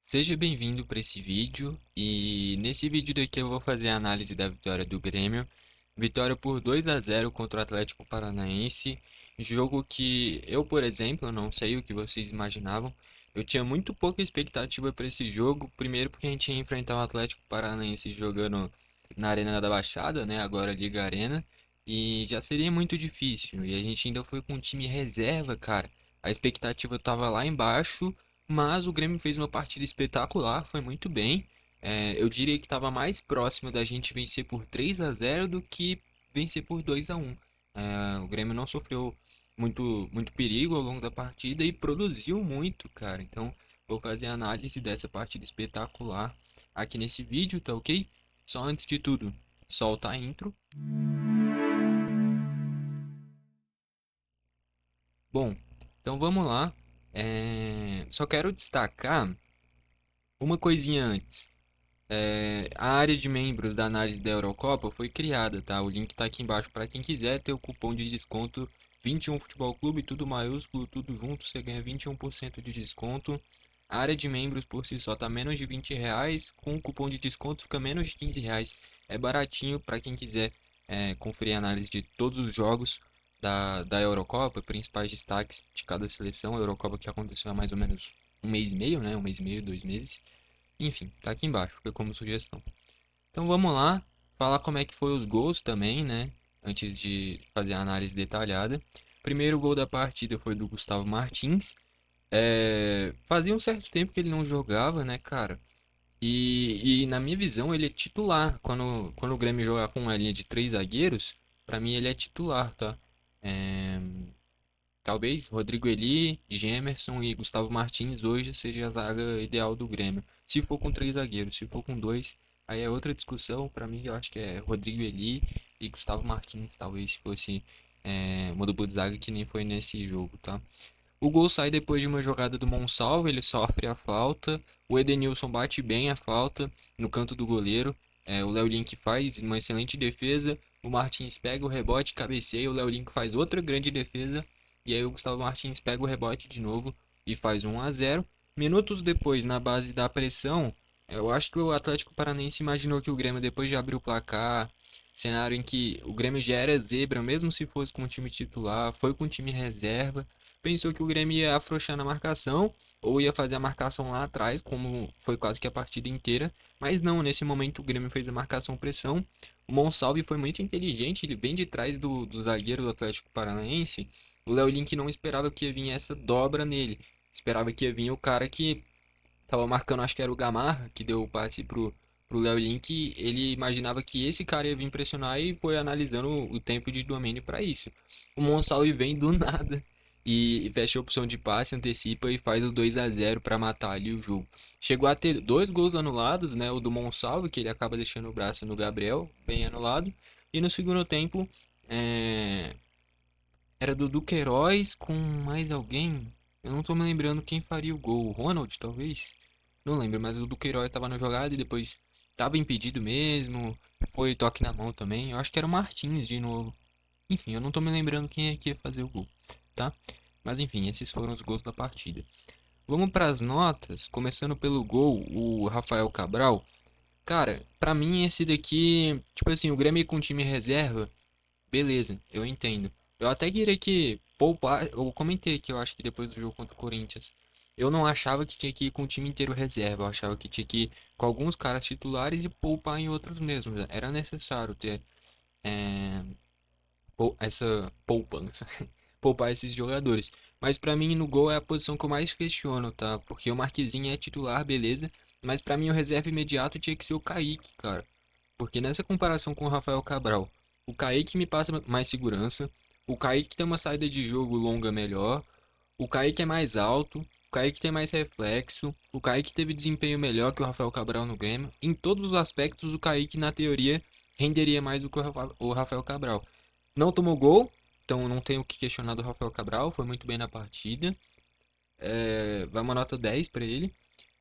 Seja bem-vindo para esse vídeo e nesse vídeo daqui eu vou fazer a análise da vitória do Grêmio. Vitória por 2-0 contra o Atlético Paranaense. Jogo que eu, por exemplo, não sei o que vocês imaginavam. Eu tinha muito pouca expectativa para esse jogo. Primeiro porque a gente ia enfrentar o Atlético Paranaense jogando na Arena da Baixada, né? Agora Liga Arena. E já seria muito difícil. E a gente ainda foi com um time reserva, cara. A expectativa estava lá embaixo. Mas o Grêmio fez uma partida espetacular, foi muito bem. Eu diria que estava mais próximo da gente vencer por 3-0 do que vencer por 2-1. O Grêmio não sofreu muito perigo ao longo da partida e produziu muito, cara. Então, vou fazer a análise dessa partida espetacular aqui nesse vídeo, tá ok? Só antes de tudo, solta a intro. Bom, então vamos lá. Só quero destacar uma coisinha antes. A área de membros da análise da Eurocopa foi criada, tá? O link tá aqui embaixo para quem quiser ter o cupom de desconto 21 Futebol Clube, tudo maiúsculo, tudo junto, você ganha 21% de desconto. A área de membros por si só tá menos de R$ 20, com o cupom de desconto fica menos de R$ 15. É baratinho para quem quiser conferir a análise de todos os jogos da Eurocopa, principais destaques de cada seleção. A Eurocopa que aconteceu há mais ou menos um mês e meio, né? Um mês e meio, 2 meses. Enfim, tá aqui embaixo, fica como sugestão. Então vamos lá, falar como é que foi os gols também, né? Antes de fazer a análise detalhada. Primeiro gol da partida foi do Gustavo Martins. Fazia um certo tempo que ele não jogava, né, cara? E na minha visão ele é titular. Quando o Grêmio joga com uma linha de três zagueiros, pra mim ele é titular, tá? É, Talvez Rodrigo Eli, Gemerson e Gustavo Martins hoje seja a zaga ideal do Grêmio. Se for com três zagueiros, se for com dois, aí é outra discussão. Para mim, eu acho que é Rodrigo Eli e Gustavo Martins, talvez fosse uma dupla de zaga que nem foi nesse jogo, tá? O gol sai depois de uma jogada do Monsalvo, ele sofre a falta. O Edenilson bate bem a falta no canto do goleiro. O Léo Link faz uma excelente defesa. O Martins pega o rebote, cabeceia. O Léo Link faz outra grande defesa. E aí o Gustavo Martins pega o rebote de novo e faz 1-0. Minutos depois, na base da pressão, eu acho que o Atlético Paranaense imaginou que o Grêmio, depois de abrir o placar, cenário em que o Grêmio já era zebra, mesmo se fosse com o time titular, foi com o time reserva, pensou que o Grêmio ia afrouxar na marcação ou ia fazer a marcação lá atrás, como foi quase que a partida inteira, mas não, nesse momento o Grêmio fez a marcação pressão. O Monsalve foi muito inteligente, ele bem de trás do zagueiro do Atlético Paranaense. O Léo Link não esperava que ia vir essa dobra nele, esperava que ia vir o cara que tava marcando, acho que era o Gamarra, que deu o passe pro Léo Link. Ele imaginava que esse cara ia vir pressionar e foi analisando o tempo de domínio para isso. O Monsalve vem do nada e fecha a opção de passe, antecipa e faz o 2-0 para matar ali o jogo. Chegou a ter dois gols anulados, né? O do Monsalve, que ele acaba deixando o braço no Gabriel, bem anulado. E no segundo tempo, é, era do Duqueiroz com mais alguém. Eu não tô me lembrando quem faria o gol. O Ronald, talvez? Não lembro, mas o Duqueiroz tava na jogada e depois tava impedido mesmo. Foi toque na mão também. Eu acho que era o Martins de novo. Enfim, eu não tô me lembrando quem é que ia fazer o gol, tá? Mas enfim, esses foram os gols da partida. Vamos para as notas, começando pelo gol, o Rafael Cabral. Cara, pra mim esse daqui, tipo assim, o Grêmio com time reserva, beleza, eu entendo. Eu até queria que poupar. Eu comentei que eu acho que depois do jogo contra o Corinthians. Eu não achava que tinha que ir com o time inteiro reserva. Eu achava que tinha que ir com alguns caras titulares e poupar em outros mesmos. Era necessário ter é, essa poupança. Poupar esses jogadores. Mas pra mim no gol é a posição que eu mais questiono, tá? Porque o Marquezinho é titular, beleza. Mas pra mim o reserva imediato tinha que ser o Kaique, cara. Porque nessa comparação com o Rafael Cabral, o Kaique me passa mais segurança, o Kaique tem uma saída de jogo longa melhor, o Kaique é mais alto, o Kaique tem mais reflexo, o Kaique teve desempenho melhor que o Rafael Cabral no Grêmio. Em todos os aspectos, o Kaique, na teoria, renderia mais do que o Rafael Cabral. Não tomou gol, então não tenho o que questionar do Rafael Cabral, foi muito bem na partida. Vai uma nota 10 para ele.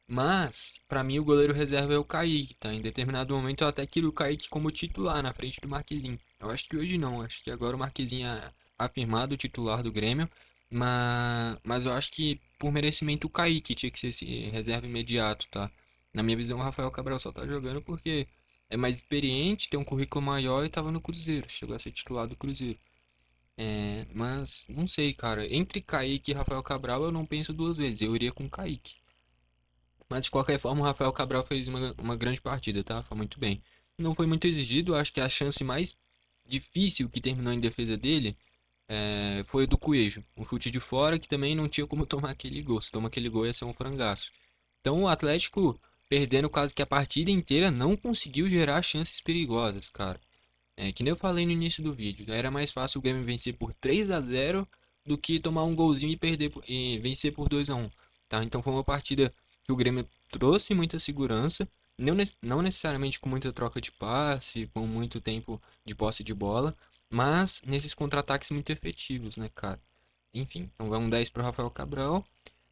Mas, pra mim, o goleiro reserva é o Kaique, tá? Em determinado momento eu até queria o Kaique como titular na frente do Marquezinho. Eu acho que hoje não, acho que agora o Marquezinho é afirmado titular do Grêmio. Mas eu acho que por merecimento o Kaique tinha que ser esse reserva imediato, tá? Na minha visão, o Rafael Cabral só tá jogando porque é mais experiente, tem um currículo maior e tava no Cruzeiro. Chegou a ser titular do Cruzeiro. Mas não sei, cara. Entre Kaique e Rafael Cabral eu não penso duas vezes. Eu iria com Kaique. Mas de qualquer forma, o Rafael Cabral fez uma grande partida, tá? Foi muito bem. Não foi muito exigido. Acho que a chance mais difícil que terminou em defesa dele foi o do Coelho. Um chute de fora que também não tinha como tomar aquele gol. Se toma aquele gol ia ser um frangaço. Então o Atlético, perdendo quase que a partida inteira, não conseguiu gerar chances perigosas, cara. Que nem eu falei no início do vídeo, era mais fácil o Grêmio vencer por 3-0 do que tomar um golzinho e perder e vencer por 2-1, tá? Então foi uma partida que o Grêmio trouxe muita segurança, não necessariamente com muita troca de passe, com muito tempo de posse de bola, mas nesses contra-ataques muito efetivos, né, cara? Enfim, então vamos 10 para o Rafael Cabral.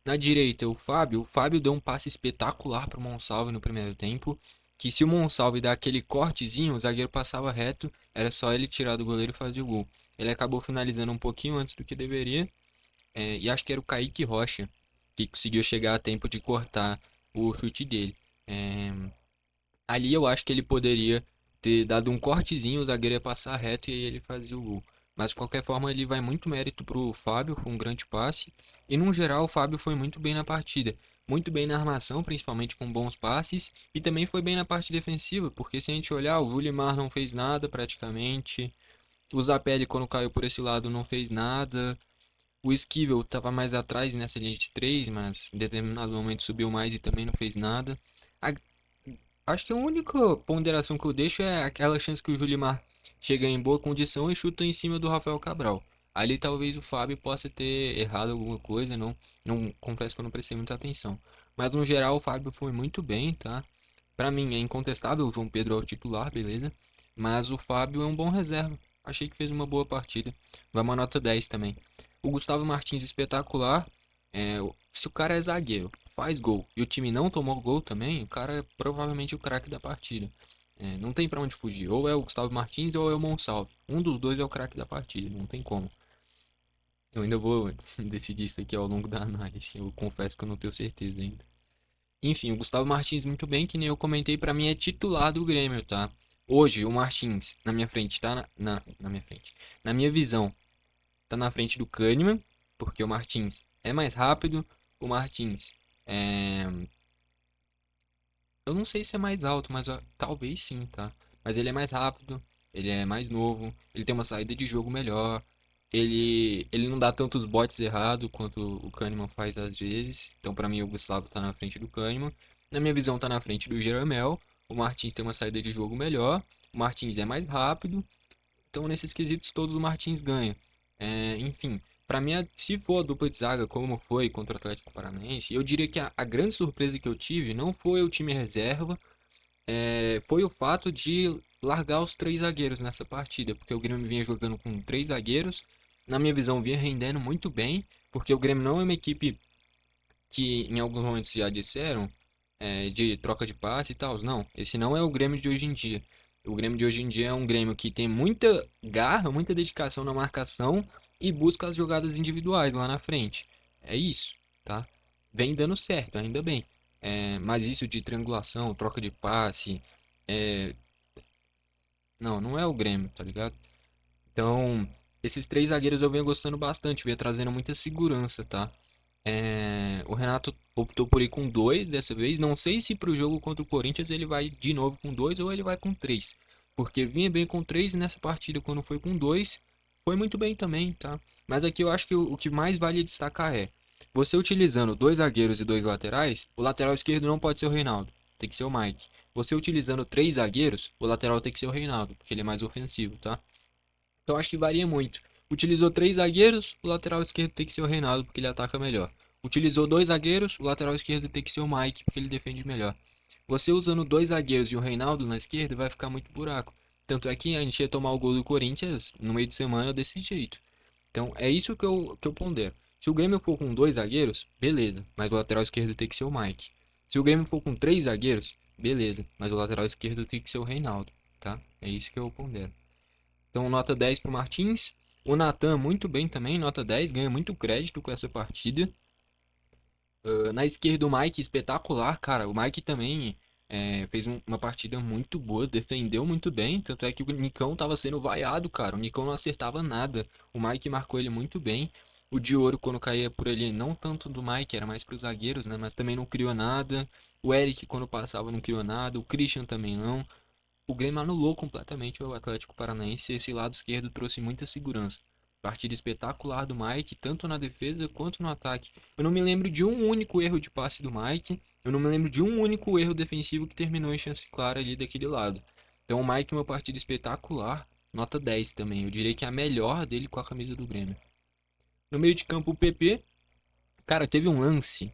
Na direita, o Fábio deu um passe espetacular para o Monsalve no primeiro tempo, que se o Monsalve dar aquele cortezinho, o zagueiro passava reto, era só ele tirar do goleiro e fazer o gol. Ele acabou finalizando um pouquinho antes do que deveria, e acho que era o Kaique Rocha que conseguiu chegar a tempo de cortar o chute dele. É, Ali eu acho que ele poderia ter dado um cortezinho, o zagueiro ia passar reto e aí ele fazia o gol. Mas de qualquer forma ele vai muito mérito pro Fábio, com um grande passe. E no geral o Fábio foi muito bem na partida. Muito bem na armação, principalmente com bons passes. E também foi bem na parte defensiva, porque se a gente olhar, o Julimar não fez nada praticamente. O Zapelli, quando caiu por esse lado, não fez nada. O Esquivel estava mais atrás nessa linha de três, mas em determinado momento subiu mais e também não fez nada. A Acho que a única ponderação que eu deixo é aquela chance que o Julimar chega em boa condição e chuta em cima do Rafael Cabral. Ali talvez o Fábio possa ter errado alguma coisa, não confesso que eu não prestei muita atenção. Mas no geral o Fábio foi muito bem, tá? Pra mim é incontestável, o João Pedro é o titular, beleza? Mas o Fábio é um bom reserva. Achei que fez uma boa partida. Vai uma nota 10 também. O Gustavo Martins espetacular. Se o cara é zagueiro, faz gol e o time não tomou gol também, o cara é provavelmente o craque da partida. Não tem pra onde fugir. Ou é o Gustavo Martins ou é o Monsalve. Um dos dois é o craque da partida, não tem como. Eu ainda vou decidir isso aqui ao longo da análise. Eu confesso que eu não tenho certeza ainda. Enfim, o Gustavo Martins muito bem, que nem eu comentei, pra mim é titular do Grêmio, tá? Hoje o Martins na minha frente tá na minha frente. Na minha visão, tá na frente do Kahneman, porque o Martins é mais rápido, o Martins é eu não sei se é mais alto, mas talvez sim, tá? Mas ele é mais rápido, ele é mais novo, ele tem uma saída de jogo melhor, ele não dá tantos botes errados quanto o Kahneman faz às vezes. Então, pra mim, o Gustavo tá na frente do Kahneman. Na minha visão, tá na frente do Jeromel. O Martins tem uma saída de jogo melhor, o Martins é mais rápido. Então, nesses quesitos todos, o Martins ganha. Enfim, pra mim, se for a dupla de zaga como foi contra o Atlético Paranaense, eu diria que a grande surpresa que eu tive não foi o time reserva, foi o fato de largar os três zagueiros nessa partida, porque o Grêmio vinha jogando com três zagueiros, na minha visão vinha rendendo muito bem, porque o Grêmio não é uma equipe que em alguns momentos já disseram de troca de passe e tal. Não, esse não é o Grêmio de hoje em dia. O Grêmio de hoje em dia é um Grêmio que tem muita garra, muita dedicação na marcação e busca as jogadas individuais lá na frente. É isso, tá? Vem dando certo, ainda bem. Mas isso de triangulação, troca de passe, é, não é o Grêmio, tá ligado? Então, esses três zagueiros eu venho gostando bastante, venho trazendo muita segurança, tá? O Renato optou por ir com dois dessa vez. Não sei se pro jogo contra o Corinthians ele vai de novo com dois ou ele vai com três. Porque vinha bem com três e nessa partida, quando foi com dois, foi muito bem também, tá? Mas aqui eu acho que o que mais vale destacar você utilizando dois zagueiros e dois laterais, o lateral esquerdo não pode ser o Reinaldo, tem que ser o Mike. Você utilizando três zagueiros, o lateral tem que ser o Reinaldo, porque ele é mais ofensivo, tá? Então acho que varia muito. Utilizou três zagueiros, o lateral esquerdo tem que ser o Reinaldo, porque ele ataca melhor. Utilizou dois zagueiros, o lateral esquerdo tem que ser o Mike, porque ele defende melhor. Você usando dois zagueiros e o Reinaldo na esquerda, vai ficar muito buraco. Tanto é que a gente ia tomar o gol do Corinthians no meio de semana desse jeito. Então é isso que eu pondero. Se o Grêmio for com dois zagueiros, beleza, mas o lateral esquerdo tem que ser o Mike. Se o Grêmio for com três zagueiros, beleza, mas o lateral esquerdo tem que ser o Reinaldo, tá? É isso que eu pondero. Então, nota 10 para o Martins. O Nathan muito bem também, nota 10, ganha muito crédito com essa partida. Na esquerda, o Mike espetacular, cara. O Mike também fez uma partida muito boa, defendeu muito bem. Tanto é que o Nicão tava sendo vaiado, cara. O Nicão não acertava nada. O Mike marcou ele muito bem. O de ouro, quando caía por ele, não tanto do Mike, era mais pros zagueiros, né? Mas também não criou nada. O Eric, quando passava, não criou nada. O Christian também não. O Grêmio anulou completamente o Atlético Paranaense e esse lado esquerdo trouxe muita segurança. Partida espetacular do Mike, tanto na defesa quanto no ataque. Eu não me lembro de um único erro de passe do Mike. Eu não me lembro de um único erro defensivo que terminou em chance clara ali daquele lado. Então o Mike, uma partida espetacular, nota 10 também. Eu diria que é a melhor dele com a camisa do Grêmio. No meio de campo, o PP. Cara, teve um lance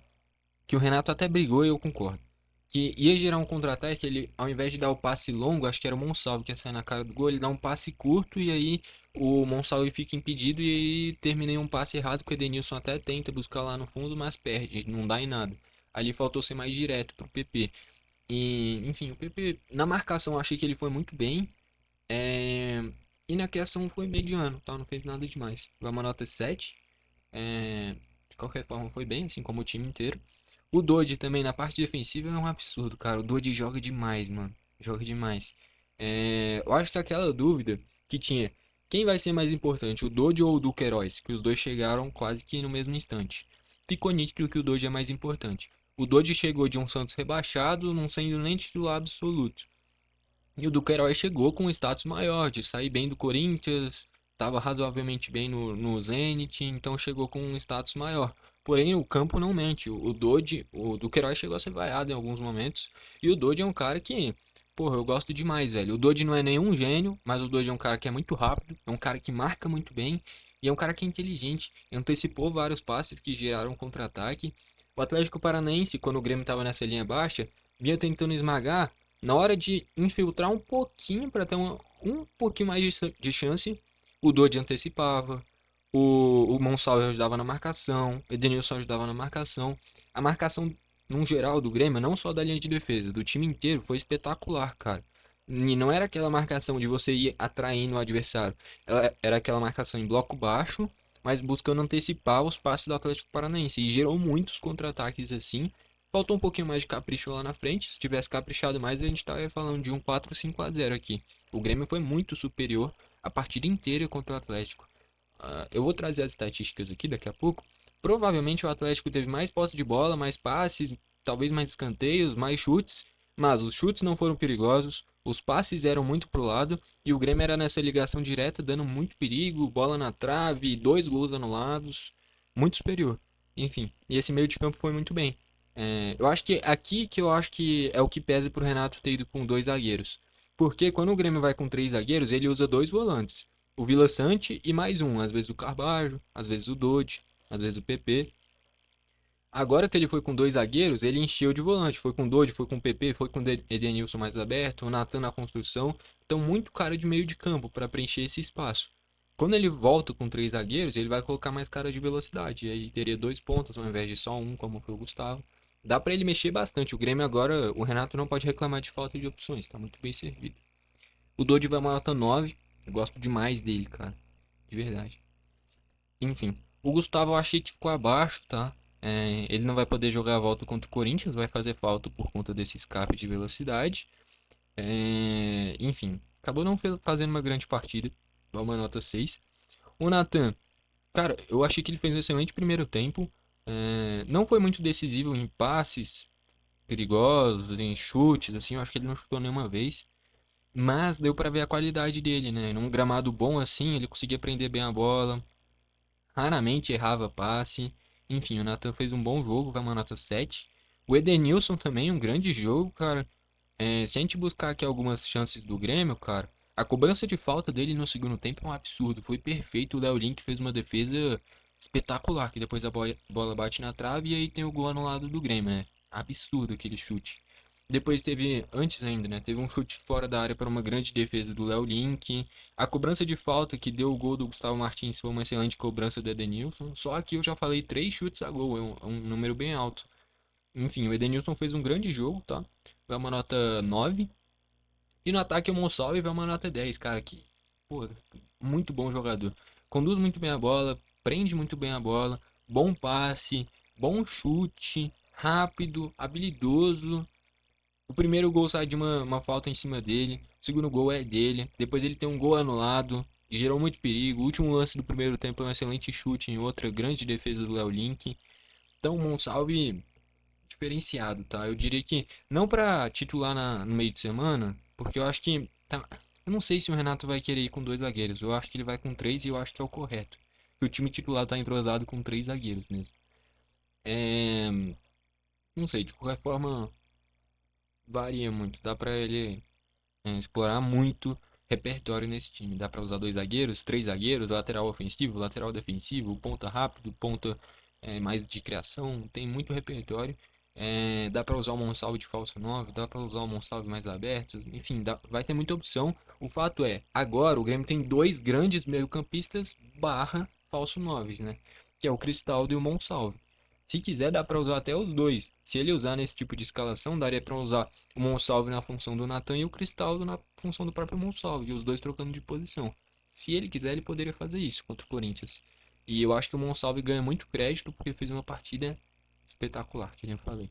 que o Renato até brigou e eu concordo. Que ia gerar um contra-ataque, ele, ao invés de dar o passe longo, acho que era o Monsalve que ia sair na cara do gol, ele dá um passe curto e aí o Monsalve fica impedido e aí terminei um passe errado, que o Edenilson até tenta buscar lá no fundo, mas perde, não dá em nada. Ali faltou ser mais direto pro PP. E, enfim, o PP, na marcação, eu achei que ele foi muito bem. é, E na criação foi mediano, tá? Não fez nada demais. Vai uma nota 7. De qualquer forma, foi bem, assim como o time inteiro. O Dodge também na parte defensiva é um absurdo, cara. O Dodge joga demais, mano. Joga demais. Eu acho que aquela dúvida que tinha, quem vai ser mais importante, o Dodge ou o Duqueiroz? Que os dois chegaram quase que no mesmo instante. Ficou nítido que o Dodge é mais importante. O Dodge chegou de um Santos rebaixado, não sendo nem titular absoluto. E o Duqueiroz chegou com um status maior, de sair bem do Corinthians, estava razoavelmente bem no Zenit, então chegou com um status maior. Porém, o campo não mente. O Duqueiroz chegou a ser vaiado em alguns momentos. E o Dodge é um cara que, porra, eu gosto demais, velho. O Dodge não é nenhum gênio, mas o Dodge é um cara que é muito rápido, é um cara que marca muito bem e é um cara que é inteligente. Antecipou vários passes que geraram contra-ataque. O Atlético Paranaense, quando o Grêmio estava nessa linha baixa, vinha tentando esmagar. Na hora de infiltrar um pouquinho para ter um pouquinho mais de chance, o Dodge antecipava, o Monsalve ajudava na marcação, o Edenilson ajudava na marcação. A marcação, num geral, do Grêmio, não só da linha de defesa, do time inteiro, foi espetacular, cara. E não era aquela marcação de você ir atraindo o adversário. Era aquela marcação em bloco baixo, mas buscando antecipar os passes do Atlético Paranaense. E gerou muitos contra-ataques assim. Faltou um pouquinho mais de capricho lá na frente. Se tivesse caprichado mais, a gente estaria falando de um 4-5-0 aqui. O Grêmio foi muito superior a partida inteira contra o Atlético. Eu vou trazer as estatísticas aqui daqui a pouco. Provavelmente o Atlético teve mais posse de bola, mais passes, talvez mais escanteios, mais chutes, mas os chutes não foram perigosos, os passes eram muito pro lado e o Grêmio era nessa ligação direta, dando muito perigo, bola na trave, dois gols anulados, muito superior. Enfim, e esse meio de campo foi muito bem. Eu acho que aqui que eu acho que é o que pesa pro Renato ter ido com dois zagueiros. Porque quando o Grêmio vai com três zagueiros, ele usa dois volantes o Vila Sante e mais um, às vezes o Carvalho, às vezes o Dodge, às vezes o PP. Agora que ele foi com dois zagueiros, ele encheu de volante. Foi com o Dodge, foi com o PP, foi com o Edenilson mais aberto, o Natan na construção. Então, muito cara de meio de campo para preencher esse espaço. Quando ele volta com três zagueiros, ele vai colocar mais cara de velocidade. E aí teria dois pontos ao invés de só um, como foi o Gustavo. Dá para ele mexer bastante. O Grêmio agora, o Renato não pode reclamar de falta de opções, tá muito bem servido. O Dodge vai uma nota 9. Eu gosto demais dele, cara. De verdade. Enfim, o Gustavo eu achei que ficou abaixo, tá? Ele não vai poder jogar a volta contra o Corinthians, vai fazer falta por conta desse escape de velocidade. Enfim, acabou não fazendo uma grande partida, dá uma nota 6. O Nathan, cara, eu achei que ele fez um excelente primeiro tempo. Não foi muito decisivo em passes perigosos, em chutes, assim, eu acho que ele não chutou nenhuma vez. Mas deu pra ver a qualidade dele, né? Num gramado bom assim, ele conseguia prender bem a bola, raramente errava passe. Enfim, o Nathan fez um bom jogo, vai uma nota 7. O Edenilson também, um grande jogo, cara. Se a gente buscar aqui algumas chances do Grêmio, cara, a cobrança de falta dele no segundo tempo é um absurdo. Foi perfeito. O Léo Link fez uma defesa espetacular, que depois a bola bate na trave e aí tem o gol anulado do Grêmio, né? Absurdo aquele chute. Depois teve, antes ainda, né? Teve um chute fora da área para uma grande defesa do Léo Link. A cobrança de falta que deu o gol do Gustavo Martins foi uma excelente cobrança do Edenilson. Só aqui eu já falei três chutes a gol, é um número bem alto. Enfim, o Edenilson fez um grande jogo, tá? Vai uma nota 9. E no ataque o Monsalve vai uma nota 10, cara. Que, pô, muito bom jogador. conduz muito bem a bola, prende muito bem a bola, bom passe, bom chute, rápido, habilidoso. O primeiro gol sai de uma falta em cima dele, o segundo gol é dele, depois ele tem um gol anulado, e gerou muito perigo. O último lance do primeiro tempo é um excelente chute em outra grande defesa do Léo Link. Então, o Monsalve diferenciado, tá? Eu diria que não para titular no meio de semana, porque eu acho que tá, eu não sei se o Renato vai querer ir com dois zagueiros. Eu acho que ele vai com três e eu acho que é o correto. Que o time titular tá entrosado com três zagueiros mesmo. É, não sei, de qualquer forma varia muito. Dá pra ele explorar muito repertório nesse time. Dá pra usar dois zagueiros, três zagueiros, lateral ofensivo, lateral defensivo, ponta rápido, ponta mais de criação. Tem muito repertório. Dá pra usar o Monsalve de falso 9, dá pra usar o Monsalve mais aberto. Enfim, vai ter muita opção. O fato é, agora o Grêmio tem dois grandes meio-campistas barra falso 9, né? Que é o Cristaldo e o Monsalve. Se quiser, dá pra usar até os dois. Se ele usar nesse tipo de escalação, daria pra usar o Monsalve na função do Nathan e o Cristaldo na função do próprio Monsalve, e os dois trocando de posição. Se ele quiser, ele poderia fazer isso contra o Corinthians. E eu acho que o Monsalve ganha muito crédito porque fez uma partida espetacular, que nem eu falei.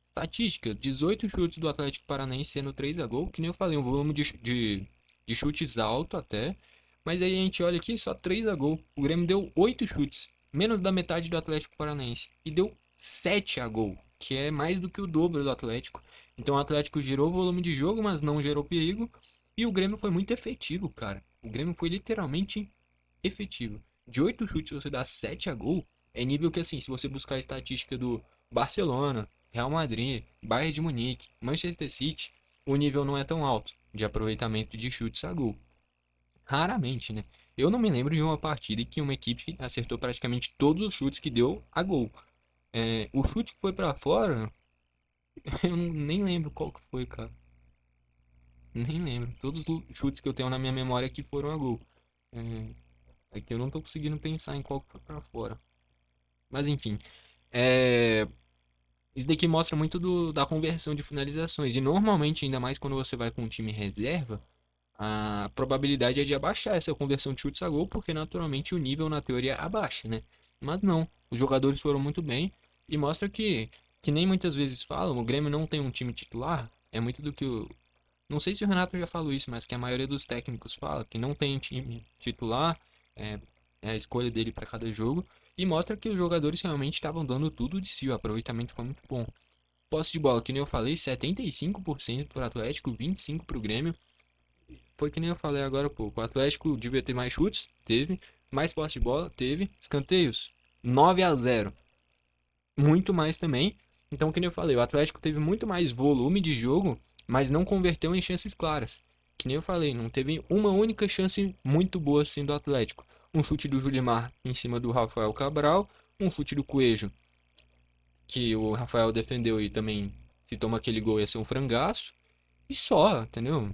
Estatística: 18 chutes do Atlético Paranaense sendo 3 a gol, que nem eu falei, um volume de chutes alto até. Mas aí a gente olha aqui, só 3 a gol. O Grêmio deu 8 chutes, menos da metade do Atlético Paranaense. E deu 7 a gol, que é mais do que o dobro do Atlético. Então o Atlético gerou volume de jogo, mas não gerou perigo. E o Grêmio foi muito efetivo, cara. O Grêmio foi literalmente efetivo. De 8 chutes você dá 7 a gol, é nível que assim, se você buscar a estatística do Barcelona, Real Madrid, Bayern de Munique, Manchester City, o nível não é tão alto de aproveitamento de chutes a gol. Raramente, né? Eu não me lembro de uma partida em que uma equipe acertou praticamente todos os chutes que deu a gol. O chute que foi pra fora, eu nem lembro qual que foi, cara. Nem lembro. Todos os chutes que eu tenho na minha memória que foram a gol. É que eu não tô conseguindo pensar em qual que foi pra fora. Mas enfim, é... isso daqui mostra muito da conversão de finalizações. E normalmente, ainda mais quando você vai com um time reserva, a probabilidade é de abaixar essa conversão de chutes a gol, porque naturalmente o nível na teoria abaixa, né? Mas não, os jogadores foram muito bem e mostra que nem muitas vezes falam, o Grêmio não tem um time titular, é muito do que o... Não sei se o Renato já falou isso, mas que a maioria dos técnicos fala, que não tem time titular, é, é a escolha dele para cada jogo, e mostra que os jogadores realmente estavam dando tudo de si, o aproveitamento foi muito bom. Posse de bola, que nem eu falei, 75% para o Atlético, 25% para o Grêmio. Foi que nem eu falei agora há pouco. O Atlético devia ter mais chutes, teve. Mais posse de bola, teve. Escanteios, 9 a 0. Muito mais também. Então, que nem eu falei, o Atlético teve muito mais volume de jogo, mas não converteu em chances claras. Que nem eu falei, não teve uma única chance muito boa assim do Atlético. Um chute do Julimar em cima do Rafael Cabral, um chute do Coelho, que o Rafael defendeu e também, se toma aquele gol, ia ser um frangaço. E só, entendeu?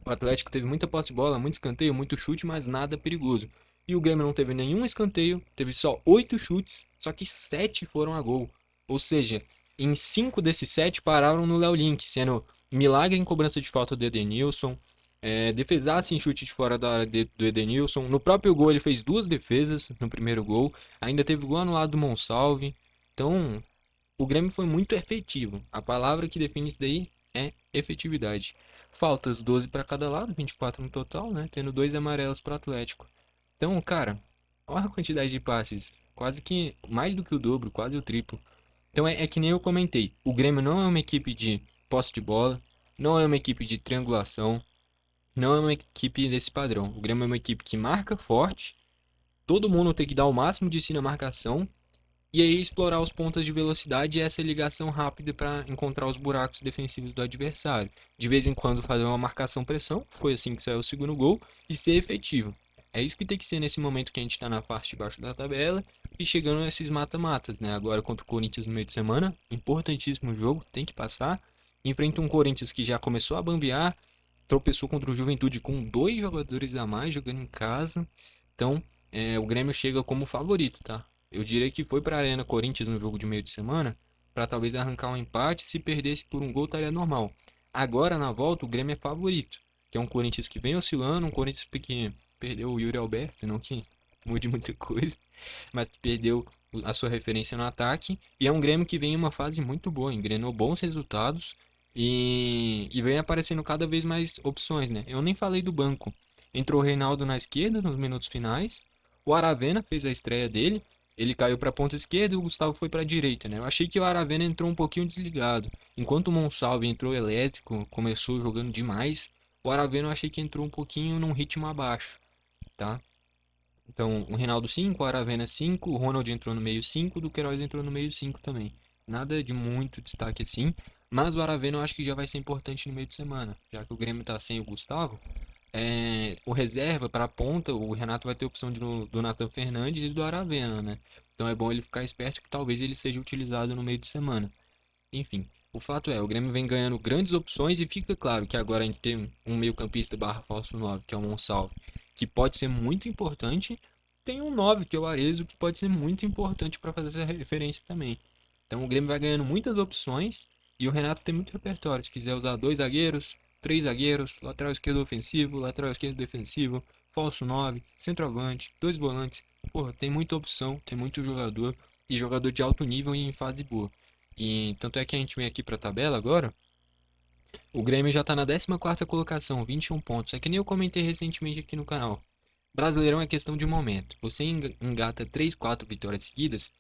O Atlético teve muita posse de bola, muito escanteio, muito chute, mas nada perigoso. E o Grêmio não teve nenhum escanteio, teve só 8 chutes, só que 7 foram a gol. Ou seja, em 5 desses 7 pararam no Léo Link, sendo milagre em cobrança de falta do Edenilson, defesaça em chute de fora da área do Edenilson. No próprio gol ele fez duas defesas no primeiro gol, ainda teve gol anulado do Monsalve. Então, o Grêmio foi muito efetivo. A palavra que define isso daí é efetividade. Faltas 12 para cada lado, 24 no total, né? Tendo dois amarelos para o Atlético. Então, cara, olha a quantidade de passes. Quase que mais do que o dobro, quase o triplo. Então é que nem eu comentei. O Grêmio não é uma equipe de posse de bola, não é uma equipe de triangulação, não é uma equipe desse padrão. O Grêmio é uma equipe que marca forte, todo mundo tem que dar o máximo de si na marcação e aí explorar os pontos de velocidade e essa ligação rápida para encontrar os buracos defensivos do adversário. De vez em quando fazer uma marcação-pressão, foi assim que saiu o segundo gol, e ser efetivo. É isso que tem que ser nesse momento que a gente está na parte de baixo da tabela e chegando nesses mata-matas, né? Agora contra o Corinthians no meio de semana, importantíssimo jogo, tem que passar. Enfrenta um Corinthians que já começou a bambear, tropeçou contra o Juventude com dois jogadores a mais jogando em casa. Então, o Grêmio chega como favorito, tá? Eu diria que foi para a Arena Corinthians no jogo de meio de semana para talvez arrancar um empate. Se perdesse por um gol, estaria normal. Agora, na volta, o Grêmio é favorito, que é um Corinthians que vem oscilando, um Corinthians que perdeu o Yuri Alberto, não que mude muita coisa, mas perdeu a sua referência no ataque. E é um Grêmio que vem em uma fase muito boa, engrenou bons resultados e vem aparecendo cada vez mais opções, né? Eu nem falei do banco. Entrou o Reinaldo na esquerda nos minutos finais, o Aravena fez a estreia dele, ele caiu para a ponta esquerda e o Gustavo foi para a direita, né? Eu achei que o Aravena entrou um pouquinho desligado, enquanto o Monsalve entrou elétrico, começou jogando demais. O Aravena eu achei que entrou um pouquinho num ritmo abaixo, tá? Então, o Reinaldo 5, o Aravena 5, o Ronald entrou no meio 5, o Duqueiroz entrou no meio 5 também. Nada de muito destaque assim, mas o Aravena eu acho que já vai ser importante no meio de semana, já que o Grêmio tá sem o Gustavo. O reserva para a ponta, o Renato vai ter a opção do Nathan Fernandes e do Aravena, né? Então é bom ele ficar esperto que talvez ele seja utilizado no meio de semana. Enfim, o fato é, o Grêmio vem ganhando grandes opções e fica claro que agora a gente tem um meio-campista barra falso 9, que é o Monsalve, que pode ser muito importante. Tem um 9, que é o Arezzo, que pode ser muito importante para fazer essa referência também. Então o Grêmio vai ganhando muitas opções e o Renato tem muito repertório. Se quiser usar dois zagueiros, três zagueiros, lateral esquerdo ofensivo, lateral esquerdo defensivo, falso 9, centroavante, dois volantes. Porra, tem muita opção, tem muito jogador e jogador de alto nível e em fase boa. E tanto é que a gente vem aqui para a tabela agora. O Grêmio já está na 14ª colocação, 21 pontos. É que nem eu comentei recentemente aqui no canal. Brasileirão é questão de momento. Você engata 3, 4 vitórias seguidas,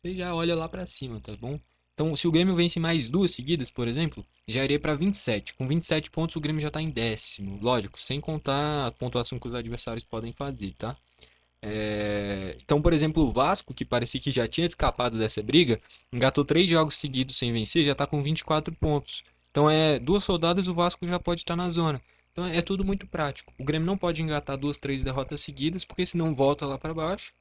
você já olha lá para cima, tá bom? Então, se o Grêmio vence mais duas seguidas, por exemplo, já iria para 27. Com 27 pontos, o Grêmio já está em décimo. Lógico, sem contar a pontuação que os adversários podem fazer, tá? Então, por exemplo, o Vasco, que parecia que já tinha escapado dessa briga, engatou 3 jogos seguidos sem vencer, já está com 24 pontos. Então, duas rodadas o Vasco já pode estar na zona. Então, é tudo muito prático. O Grêmio não pode engatar duas, três derrotas seguidas, porque senão volta lá para baixo.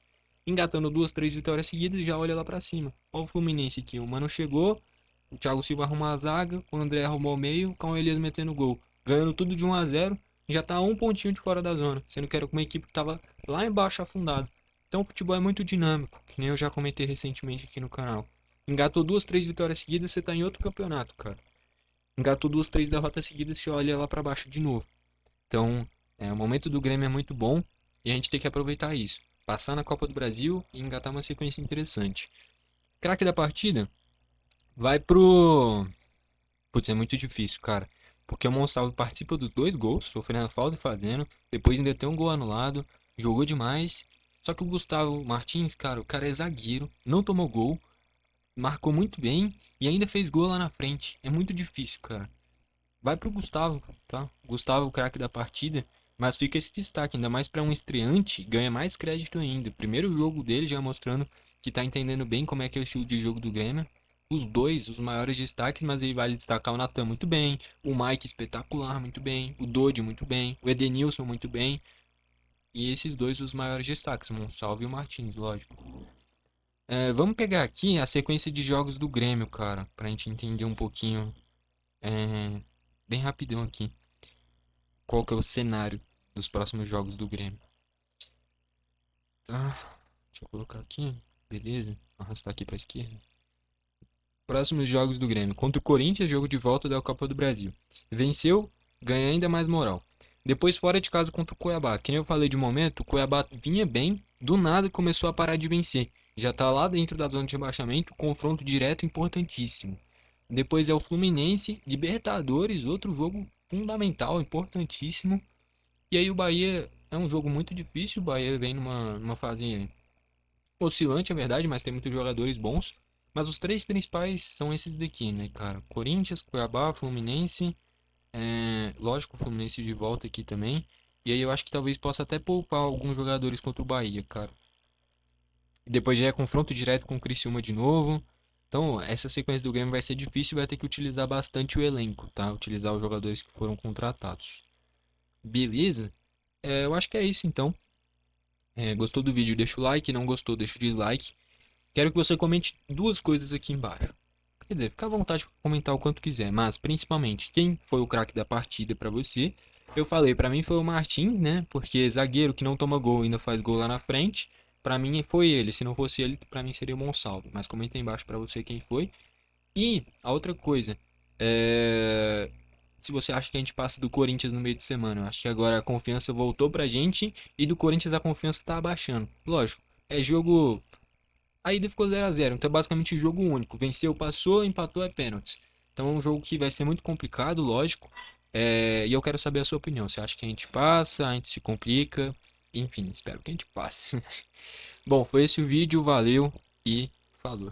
Engatando duas, três vitórias seguidas, já olha lá para cima. Olha o Fluminense aqui. O Mano chegou, o Thiago Silva arrumou a zaga, o André arrumou o meio, com o Elias metendo gol. Ganhando tudo de 1-0, já tá um pontinho de fora da zona, sendo que era uma equipe que tava lá embaixo afundada. Então o futebol é muito dinâmico, que nem eu já comentei recentemente aqui no canal. Engatou duas, três vitórias seguidas, você tá em outro campeonato, cara. Engatou duas, três derrotas seguidas, você olha lá para baixo de novo. Então, o momento do Grêmio é muito bom e a gente tem que aproveitar isso. Passar na Copa do Brasil e engatar uma sequência interessante. Craque da partida vai pro. Putz, é muito difícil, cara. Porque o Monsalvo participa dos dois gols, sofrendo a falta e fazendo. Depois ainda tem um gol anulado. Jogou demais. Só que o Gustavo Martins, cara, o cara é zagueiro. Não tomou gol. Marcou muito bem. E ainda fez gol lá na frente. É muito difícil, cara. Vai pro Gustavo, tá? Gustavo, o craque da partida. Mas fica esse destaque, ainda mais para um estreante, ganha mais crédito ainda. Primeiro jogo dele já mostrando que tá entendendo bem como é que é o estilo de jogo do Grêmio. Os dois, os maiores destaques, mas aí vale destacar o Natan muito bem, o Mike espetacular muito bem, o Dodi muito bem, o Edenilson muito bem. E esses dois os maiores destaques, o Monsalve e o Martins, lógico. Vamos pegar aqui a sequência de jogos do Grêmio, cara, pra gente entender um pouquinho, é, bem rapidão aqui, qual que é o cenário dos próximos jogos do Grêmio. Tá, deixa eu colocar aqui, beleza, arrastar aqui pra esquerda. Próximos jogos do Grêmio. Contra o Corinthians, jogo de volta da Copa do Brasil. Venceu, ganha ainda mais moral. Depois fora de casa contra o Cuiabá. Que nem eu falei de momento, o Cuiabá vinha bem, do nada começou a parar de vencer. Já tá lá dentro da zona de rebaixamento, confronto direto importantíssimo. Depois é o Fluminense, Libertadores, outro jogo fundamental, importantíssimo. E aí o Bahia é um jogo muito difícil, o Bahia vem numa fase oscilante, é verdade, mas tem muitos jogadores bons. Mas os três principais são esses daqui, né, cara? Corinthians, Cuiabá, Fluminense. Lógico, o Fluminense de volta aqui também. E aí eu acho que talvez possa até poupar alguns jogadores contra o Bahia, cara. E depois já é confronto direto com o Criciúma de novo. Então, essa sequência do Grêmio vai ser difícil, vai ter que utilizar bastante o elenco, tá? Utilizar os jogadores que foram contratados. Beleza? Eu acho que é isso então. Gostou do vídeo? Deixa o like, não gostou, deixa o dislike. Quero que você comente duas coisas aqui embaixo. Quer dizer, fica à vontade para comentar o quanto quiser, mas principalmente quem foi o craque da partida para você. Eu falei, para mim foi o Martins, né? Porque zagueiro que não toma gol ainda faz gol lá na frente. Para mim foi ele, se não fosse ele, para mim seria o Monsalvo. Mas comenta aí embaixo para você quem foi. E a outra coisa, é... se você acha que a gente passa do Corinthians no meio de semana. Eu acho que agora a confiança voltou pra gente e do Corinthians a confiança tá abaixando. Lógico, é jogo. A ida ficou 0 a 0, então é basicamente jogo único. Venceu, passou, empatou, é pênalti. Então é um jogo que vai ser muito complicado, lógico. E eu quero saber a sua opinião. Você acha que a gente passa, a gente se complica? Enfim, espero que a gente passe. Bom, foi esse o vídeo, valeu e falou.